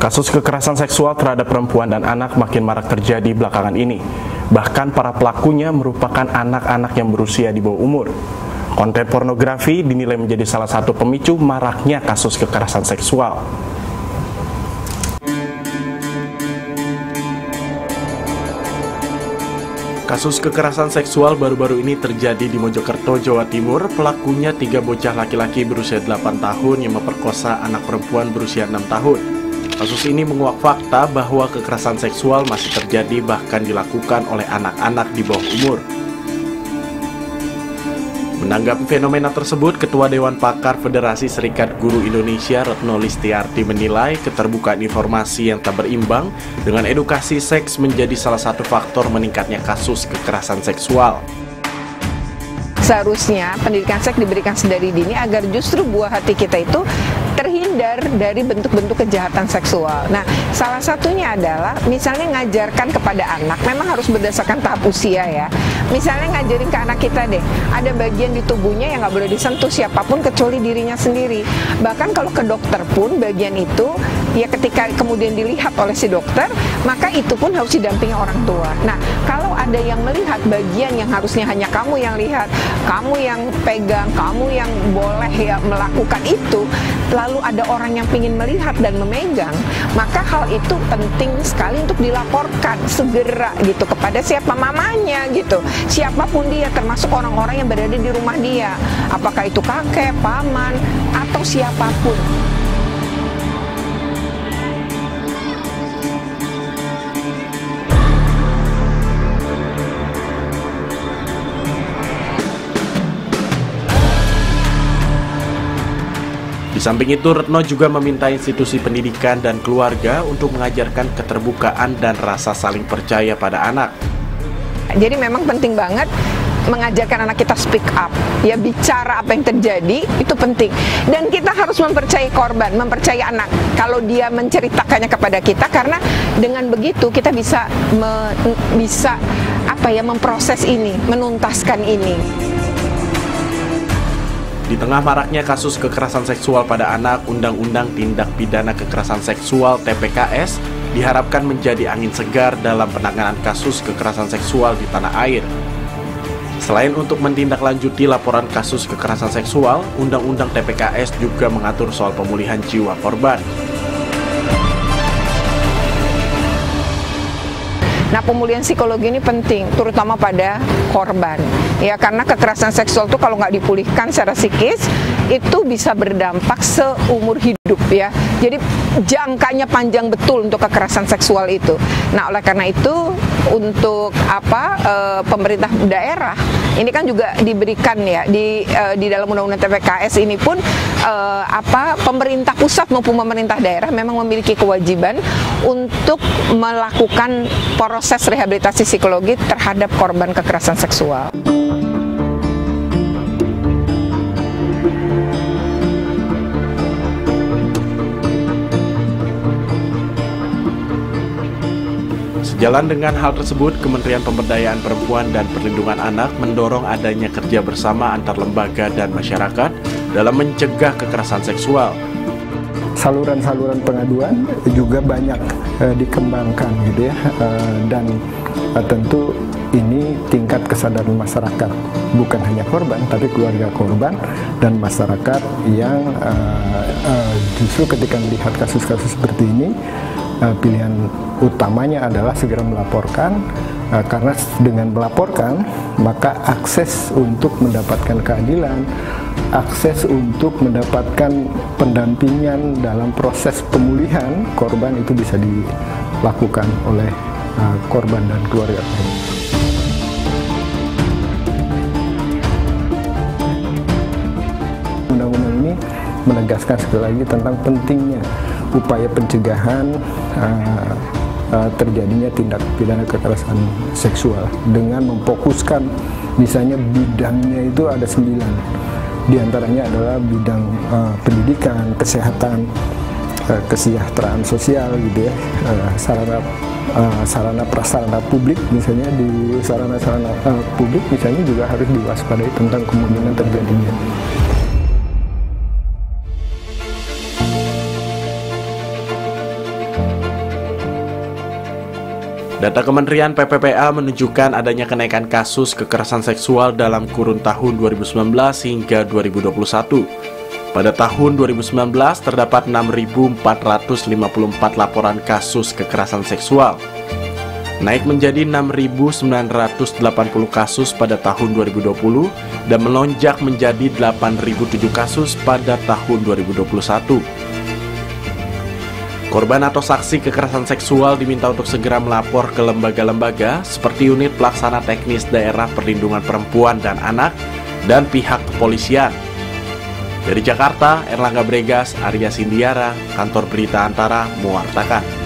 Kasus kekerasan seksual terhadap perempuan dan anak makin marak terjadi belakangan ini. Bahkan para pelakunya merupakan anak-anak yang berusia di bawah umur. Konten pornografi dinilai menjadi salah satu pemicu maraknya kasus kekerasan seksual. Kasus kekerasan seksual baru-baru ini terjadi di Mojokerto, Jawa Timur. Pelakunya 3 bocah laki-laki berusia 8 tahun yang memperkosa anak perempuan berusia 6 tahun. Kasus ini menguak fakta bahwa kekerasan seksual masih terjadi bahkan dilakukan oleh anak-anak di bawah umur. Menanggapi fenomena tersebut, Ketua Dewan Pakar Federasi Serikat Guru Indonesia Retno Listiarti menilai keterbukaan informasi yang tak berimbang dengan edukasi seks menjadi salah satu faktor meningkatnya kasus kekerasan seksual. Seharusnya pendidikan seks diberikan sedari dini agar justru buah hati kita itu terhindar dari bentuk-bentuk kejahatan seksual. Nah, salah satunya adalah misalnya ngajarkan kepada anak, memang harus berdasarkan tahap usia ya. Misalnya ngajarin ke anak kita deh, ada bagian di tubuhnya yang nggak boleh disentuh siapapun kecuali dirinya sendiri. Bahkan kalau ke dokter pun bagian itu, ya ketika kemudian dilihat oleh si dokter, maka itu pun harus didampingi orang tua. Nah, kalau ada yang melihat bagian yang harusnya hanya kamu yang lihat, kamu yang pegang, kamu yang boleh ya melakukan itu, lalu ada orang yang ingin melihat dan memegang, maka hal itu penting sekali untuk dilaporkan segera gitu kepada siapa mamanya gitu, siapapun dia, termasuk orang-orang yang berada di rumah dia, apakah itu kakek, paman, atau siapapun. Di samping itu, Retno juga meminta institusi pendidikan dan keluarga untuk mengajarkan keterbukaan dan rasa saling percaya pada anak. Jadi memang penting banget mengajarkan anak kita speak up, ya bicara apa yang terjadi, itu penting. Dan kita harus mempercayai korban, mempercayai anak kalau dia menceritakannya kepada kita, karena dengan begitu kita bisa memproses ini, menuntaskan ini. Di tengah maraknya kasus kekerasan seksual pada anak, Undang-Undang Tindak Pidana Kekerasan Seksual (TPKS) diharapkan menjadi angin segar dalam penanganan kasus kekerasan seksual di tanah air. Selain untuk menindaklanjuti laporan kasus kekerasan seksual, Undang-Undang TPKS juga mengatur soal pemulihan jiwa korban. Nah, pemulihan psikologi ini penting, terutama pada korban. Ya, karena kekerasan seksual itu kalau nggak dipulihkan secara psikis, itu bisa berdampak seumur hidup ya. Jadi jangkanya panjang betul untuk kekerasan seksual itu. Nah, oleh karena itu untuk pemerintah daerah ini kan juga diberikan ya di dalam Undang-Undang TPKS ini pun pemerintah pusat maupun pemerintah daerah memang memiliki kewajiban untuk melakukan proses rehabilitasi psikologi terhadap korban kekerasan seksual. Sejalan dengan hal tersebut, Kementerian Pemberdayaan Perempuan dan Perlindungan Anak mendorong adanya kerja bersama antar lembaga dan masyarakat dalam mencegah kekerasan seksual. Saluran-saluran pengaduan juga banyak dikembangkan gitu ya, dan tentu ini tingkat kesadaran masyarakat, bukan hanya korban tapi keluarga korban dan masyarakat yang justru ketika melihat kasus-kasus seperti ini, pilihan utamanya adalah segera melaporkan, karena dengan melaporkan maka akses untuk mendapatkan keadilan, akses untuk mendapatkan pendampingan dalam proses pemulihan korban itu bisa dilakukan oleh korban dan keluarga korban. Undang-undang ini menegaskan sekali lagi tentang pentingnya upaya pencegahan terjadinya tindak pidana kekerasan seksual dengan memfokuskan, misalnya bidangnya itu ada 9, diantaranya adalah bidang pendidikan, kesehatan, kesejahteraan sosial gitu ya, sarana prasarana publik, misalnya di sarana-sarana publik misalnya juga harus diwaspadai tentang kemungkinan terjadinya. Data Kementerian PPPA menunjukkan adanya kenaikan kasus kekerasan seksual dalam kurun tahun 2019 hingga 2021. Pada tahun 2019 terdapat 6.454 laporan kasus kekerasan seksual, naik menjadi 6.980 kasus pada tahun 2020 dan melonjak menjadi 8.007 kasus pada tahun 2021. Korban atau saksi kekerasan seksual diminta untuk segera melapor ke lembaga-lembaga seperti Unit Pelaksana Teknis Daerah Perlindungan Perempuan dan Anak dan pihak kepolisian. Dari Jakarta, Erlangga Bregas, Arya Sindiara, Kantor Berita Antara, mewartakan.